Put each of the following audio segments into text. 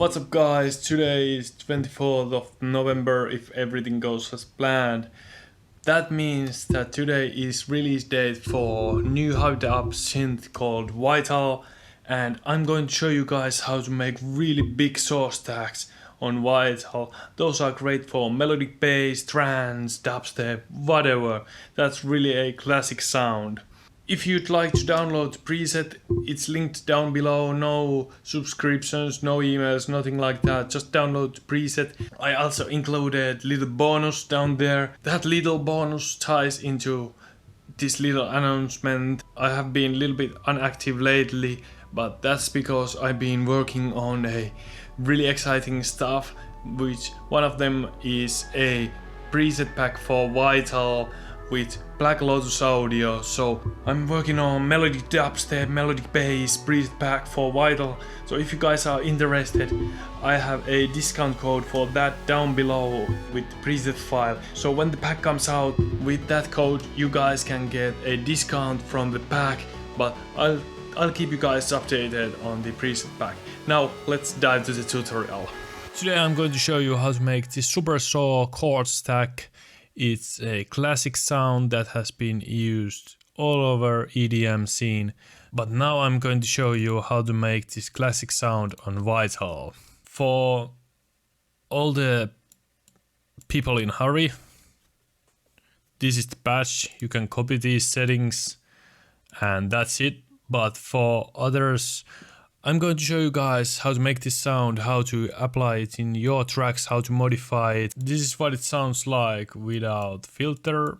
What's up guys, today is 24th of November if everything goes as planned. That means that today is release date for new hyped up synth called Vital, and I'm going to show you guys how to make really big saw stacks on Vital. Those are great for melodic bass, trance, dubstep, whatever. That's really a classic sound. If you'd like to download the preset, it's linked down below. No subscriptions, no emails, nothing like that. Just download the preset. I also included little bonus down there. That little bonus ties into this little announcement. I have been a little bit inactive lately, but that's because I've been working on a really exciting stuff, which one of them is a preset pack for Vital with Black Lotus audio. So I'm working on melodic dubstep, melodic bass preset pack for Vital. So if you guys are interested, I have a discount code for that down below with the preset file. So when the pack comes out with that code, you guys can get a discount from the pack, but I'll keep you guys updated on the preset pack. Now let's dive to the tutorial. Today I'm going to show you how to make this Supersaw chord stack. It's a classic sound that has been used all over EDM scene, but now I'm going to show you how to make this classic sound on Vital. For all the people in hurry, this is the patch. You can copy these settings and that's it. But for others, I'm going to show you guys how to make this sound, how to apply it in your tracks, how to modify it. This is what it sounds like without filter.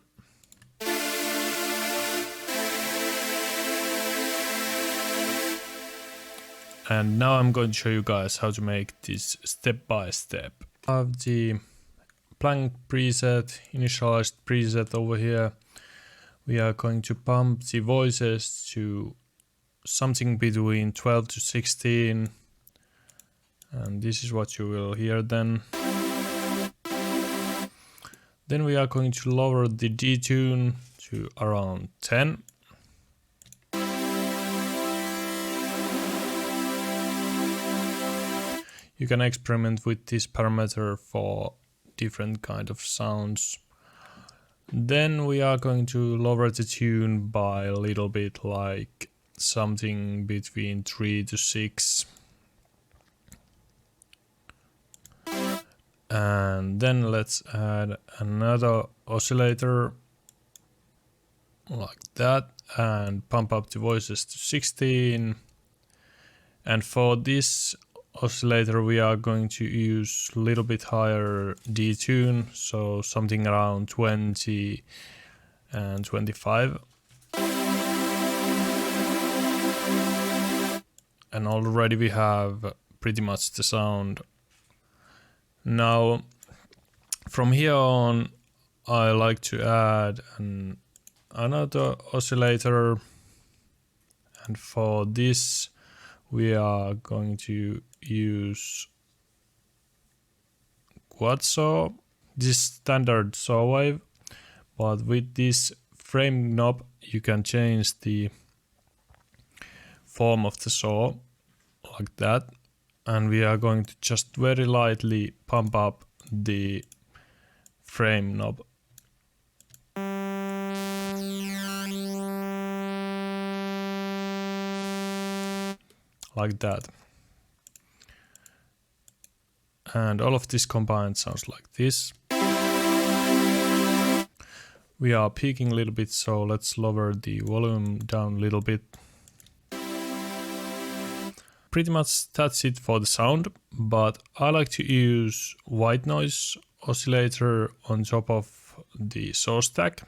And now I'm going to show you guys how to make this step by step. I have the blank preset, initialized preset over here. We are going to pump the voices to something between 12 to 16, and this is what you will hear then. Then we are going to lower the detune to around 10. You can experiment with this parameter for different kind of sounds. Then we are going to lower the tune by a little bit, like something between 3 to 6. And then let's add another oscillator like that and pump up the voices to 16. And for this oscillator we are going to use a little bit higher detune, so something around 20 and 25. And already we have pretty much the sound. Now from here on I like to add another oscillator, and for this we are going to use quad saw, this standard saw wave, but with this frame knob you can change the form of the saw like that, and we are going to just very lightly pump up the frame knob. Like that. And all of this combined sounds like this. We are peaking a little bit, so let's lower the volume down a little bit. Pretty much that's it for the sound, but I like to use white noise oscillator on top of the saw stack.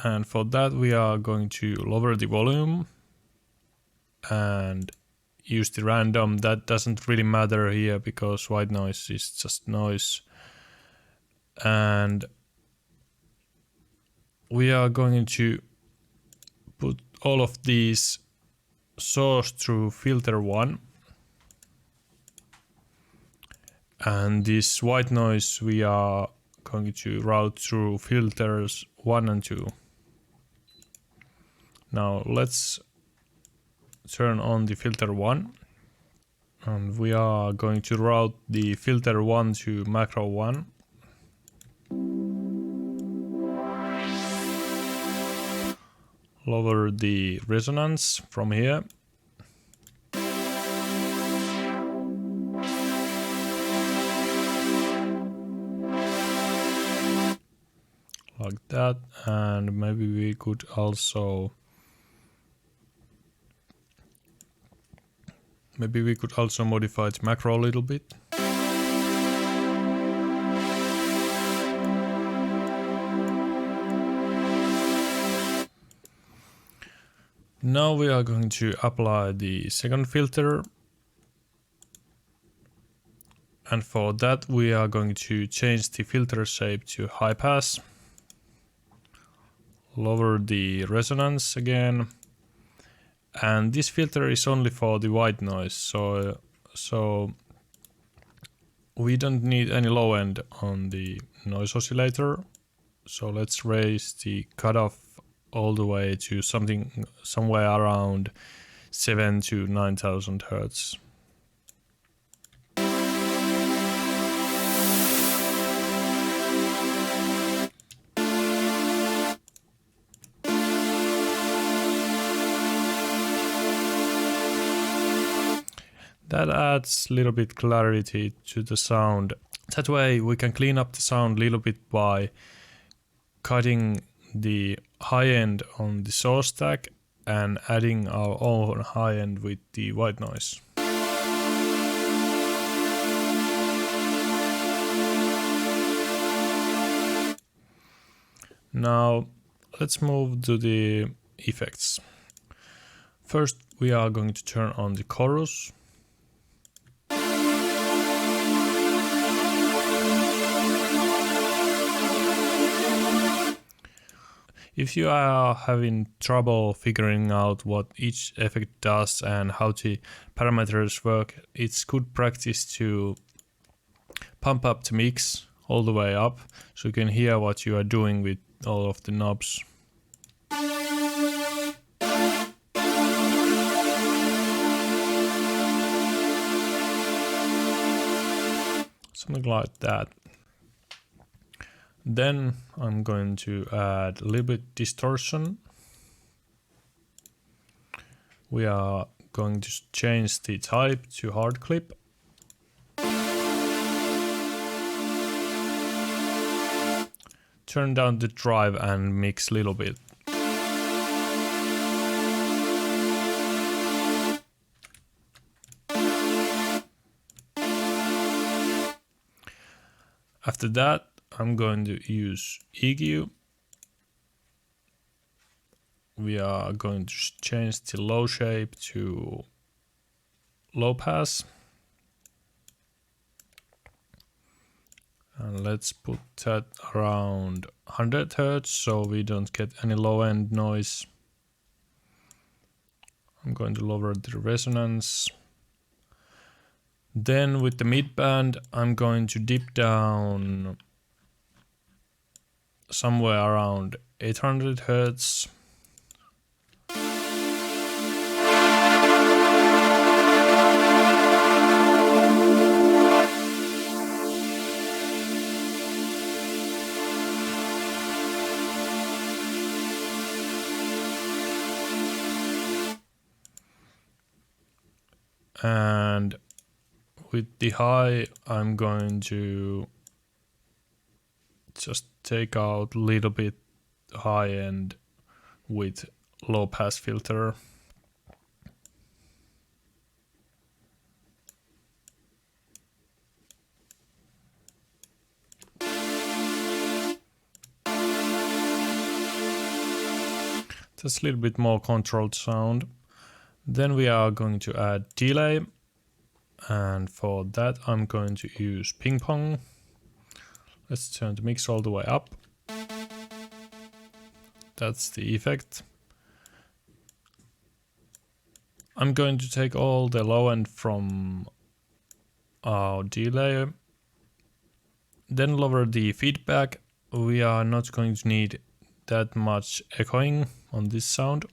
And for that we are going to lower the volume and use the random. That doesn't really matter here because white noise is just noise. And we are going to put all of these saws through filter 1, and this white noise we are going to route through filters 1 and 2. Now let's turn on the filter 1 And we are going to route the filter 1 to macro 1. Lower the resonance from here. Like that, and maybe we could also modify the macro a little bit. Now we are going to apply the second filter, and for that we are going to change the filter shape to high pass. Lower the resonance again, and this filter is only for the white noise, so we don't need any low end on the noise oscillator. So let's raise the cutoff all the way to somewhere around 7,000 to 9,000 hertz. That adds a little bit clarity to the sound. That way we can clean up the sound a little bit by cutting the high end on the saw stack and adding our own high end with the white noise. Now let's move to the effects. First we are going to turn on the chorus. If you are having trouble figuring out what each effect does and how the parameters work, it's good practice to pump up the mix all the way up so you can hear what you are doing with all of the knobs. Something like that. Then I'm going to add a little bit distortion. We are going to change the type to hard clip. Turn down the drive and mix a little bit. After that, I'm going to use EQ. We are going to change the low shape to low pass. And let's put that around 100 Hz so we don't get any low end noise. I'm going to lower the resonance. Then with the midband, I'm going to dip down somewhere around 800 Hz. And with the high, I'm going to just take out a little bit high end with low pass filter. Just a little bit more controlled sound. Then we are going to add delay, and for that I'm going to use ping pong. Let's turn the mix all the way up. That's the effect. I'm going to take all the low end from our delay, then lower the feedback. We are not going to need that much echoing on this sound.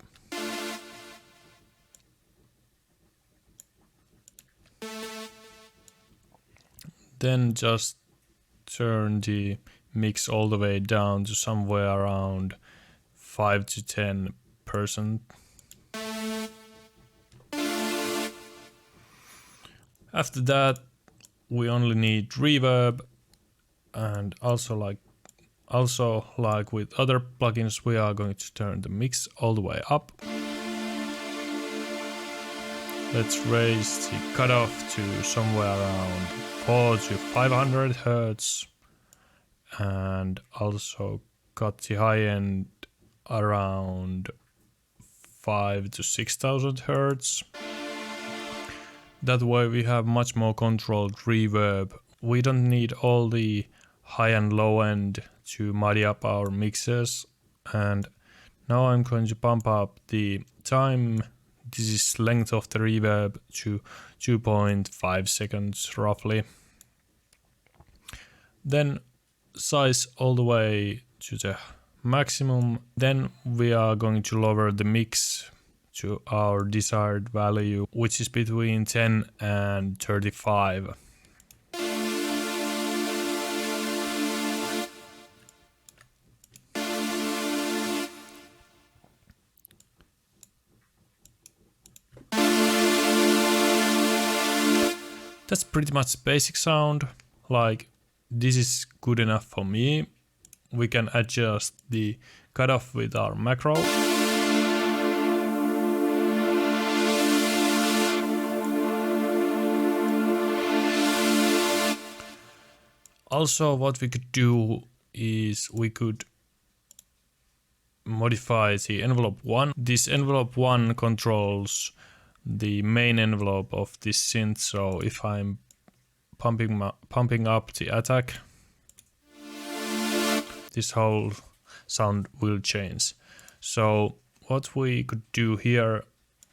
Then just turn the mix all the way down to somewhere around 5 to 10%. After that, we only need reverb, and also like with other plugins, we are going to turn the mix all the way up. Let's raise the cutoff to somewhere around 4 to 500 Hertz, and also got the high end around 5 to 6000 Hertz. That way we have much more controlled reverb. We don't need all the high and low end to muddy up our mixes. And now I'm going to pump up the time. This is length of the reverb to 2.5 seconds roughly. Then size all the way to the maximum. Then we are going to lower the mix to our desired value, which is between 10 and 35. That's pretty much basic sound. Like, this is good enough for me. We can adjust the cutoff with our macro. Also, what we could do is we could modify the envelope 1. This envelope 1 controls the main envelope of this synth, so if I'm pumping up the attack, this whole sound will change. So what we could do here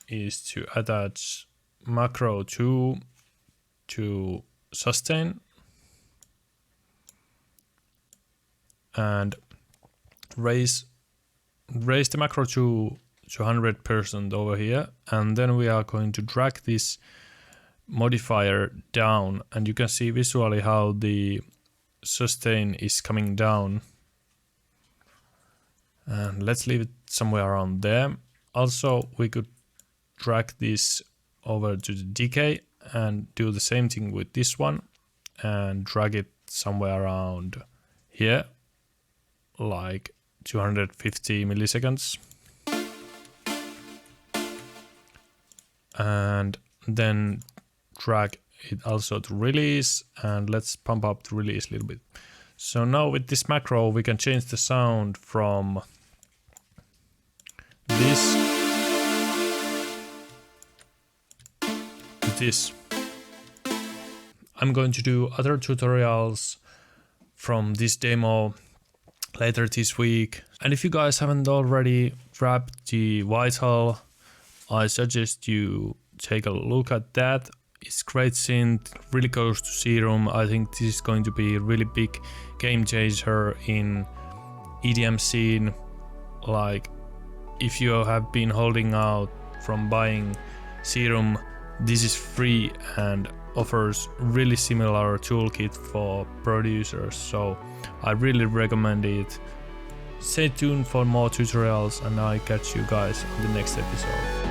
is to attach macro 2 to sustain and raise the macro to 100% over here, and then we are going to drag this modifier down, and you can see visually how the sustain is coming down. And let's leave it somewhere around there. Also, we could drag this over to the decay and do the same thing with this one and drag it somewhere around here, like 250 milliseconds. And then drag it also to release, and let's pump up the release a little bit. So now with this macro we can change the sound from this to this. I'm going to do other tutorials from this demo later this week, and if you guys haven't already grabbed the Vital, I suggest you take a look at that. It's great synth, really close to Serum. I think this is going to be a really big game changer in EDM scene. Like, if you have been holding out from buying Serum, this is free and offers really similar toolkit for producers, so I really recommend it. Stay tuned for more tutorials, and I catch you guys on the next episode.